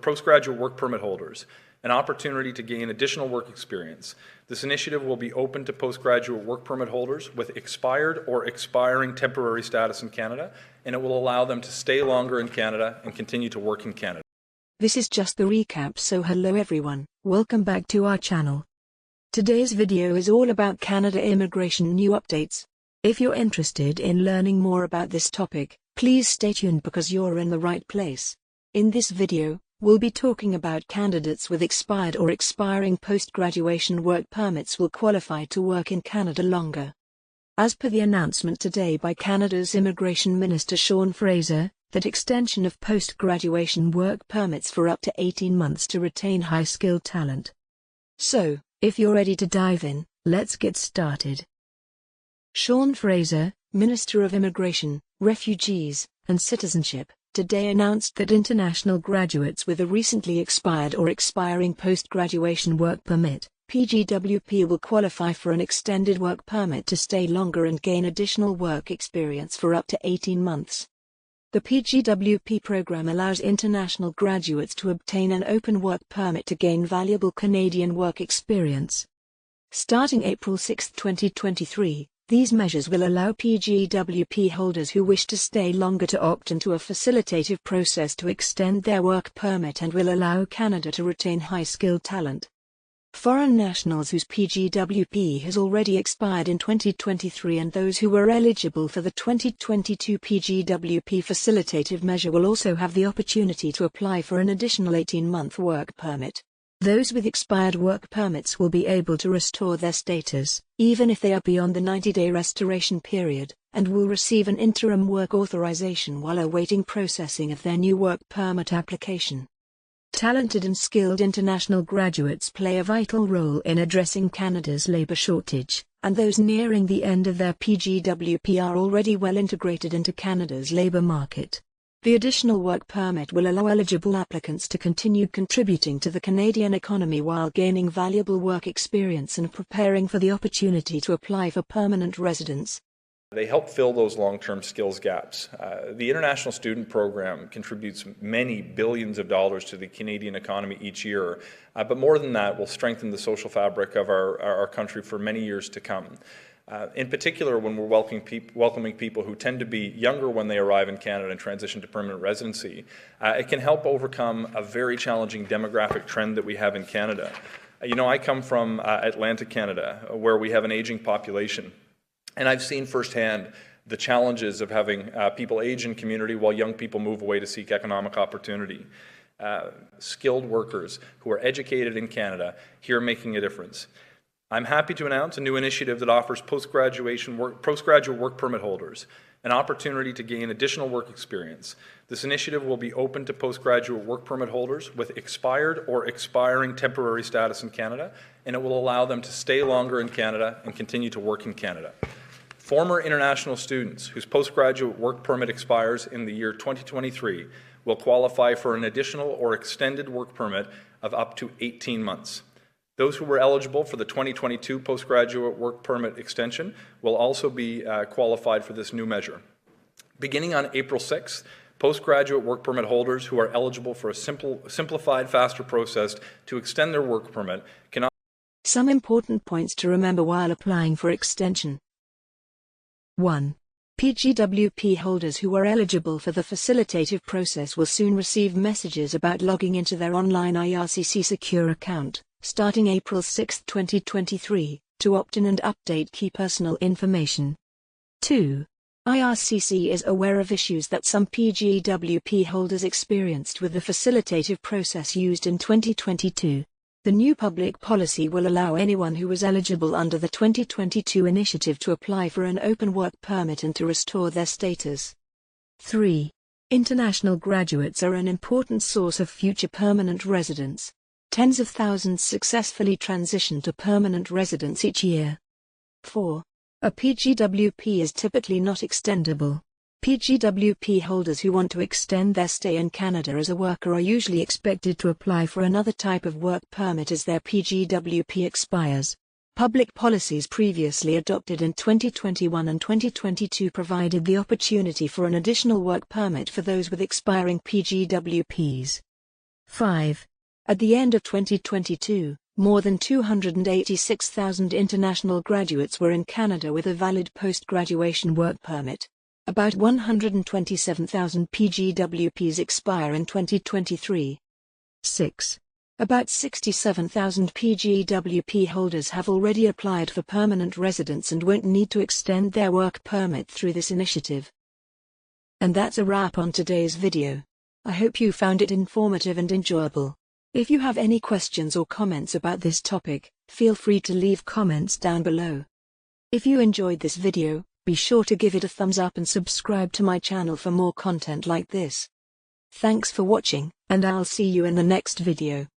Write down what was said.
postgraduate work permit holders an opportunity to gain additional work experience. This initiative will be open to postgraduate work permit holders with expired or expiring temporary status in Canada, and it will allow them to stay longer in Canada and continue to work in Canada. This is just the recap, so hello everyone, welcome back to our channel. Today's video is all about Canada immigration new updates. If you're interested in learning more about this topic, please stay tuned because you're in the right place. In this video, we'll be talking about candidates with expired or expiring post-graduation work permits will qualify to work in Canada longer. As per the announcement today by Canada's Immigration Minister Sean Fraser, that extension of post-graduation work permits for up to 18 months to retain high-skilled talent. So, if you're ready to dive in, let's get started. Sean Fraser, Minister of Immigration, Refugees, and Citizenship, today announced that international graduates with a recently expired or expiring post-graduation work permit, PGWP, will qualify for an extended work permit to stay longer and gain additional work experience for up to 18 months. The PGWP program allows international graduates to obtain an open work permit to gain valuable Canadian work experience. Starting April 6, 2023, these measures will allow PGWP holders who wish to stay longer to opt into a facilitative process to extend their work permit and will allow Canada to retain high-skilled talent. Foreign nationals whose PGWP has already expired in 2023 and those who were eligible for the 2022 PGWP facilitative measure will also have the opportunity to apply for an additional 18-month work permit. Those with expired work permits will be able to restore their status, even if they are beyond the 90-day restoration period, and will receive an interim work authorization while awaiting processing of their new work permit application. Talented and skilled international graduates play a vital role in addressing Canada's labor shortage, and those nearing the end of their PGWP are already well integrated into Canada's labor market. The additional work permit will allow eligible applicants to continue contributing to the Canadian economy while gaining valuable work experience and preparing for the opportunity to apply for permanent residence. They help fill those long-term skills gaps. The International Student Program contributes many billions of dollars to the Canadian economy each year, but more than that will strengthen the social fabric of our country for many years to come. In particular, when we're welcoming people who tend to be younger when they arrive in Canada and transition to permanent residency, it can help overcome a very challenging demographic trend that we have in Canada. I come from Atlantic Canada, where we have an aging population, and I've seen firsthand the challenges of having people age in community while young people move away to seek economic opportunity. Skilled workers who are educated in Canada here making a difference. I'm happy to announce a new initiative that offers postgraduate work permit holders an opportunity to gain additional work experience. This initiative will be open to postgraduate work permit holders with expired or expiring temporary status in Canada, and it will allow them to stay longer in Canada and continue to work in Canada. Former international students whose postgraduate work permit expires in the year 2023 will qualify for an additional or extended work permit of up to 18 months. Those who were eligible for the 2022 postgraduate work permit extension will also be qualified for this new measure. Beginning on April 6th, postgraduate work permit holders who are eligible for a simplified, faster process to extend their work permit can. Some important points to remember while applying for extension. 1. PGWP holders who are eligible for the facilitative process will soon receive messages about logging into their online IRCC Secure Account, starting April 6, 2023, to opt in and update key personal information. 2. IRCC is aware of issues that some PGWP holders experienced with the facilitative process used in 2022. The new public policy will allow anyone who was eligible under the 2022 initiative to apply for an open work permit and to restore their status. 3. International graduates are an important source of future permanent residents. Tens of thousands successfully transition to permanent residence each year. 4. A PGWP is typically not extendable. PGWP holders who want to extend their stay in Canada as a worker are usually expected to apply for another type of work permit as their PGWP expires. Public policies previously adopted in 2021 and 2022 provided the opportunity for an additional work permit for those with expiring PGWPs. 5. At the end of 2022, more than 286,000 international graduates were in Canada with a valid post-graduation work permit. About 127,000 PGWPs expire in 2023. 6. About 67,000 PGWP holders have already applied for permanent residence and won't need to extend their work permit through this initiative. And that's a wrap on today's video. I hope you found it informative and enjoyable. If you have any questions or comments about this topic, feel free to leave comments down below. If you enjoyed this video, be sure to give it a thumbs up and subscribe to my channel for more content like this. Thanks for watching, and I'll see you in the next video.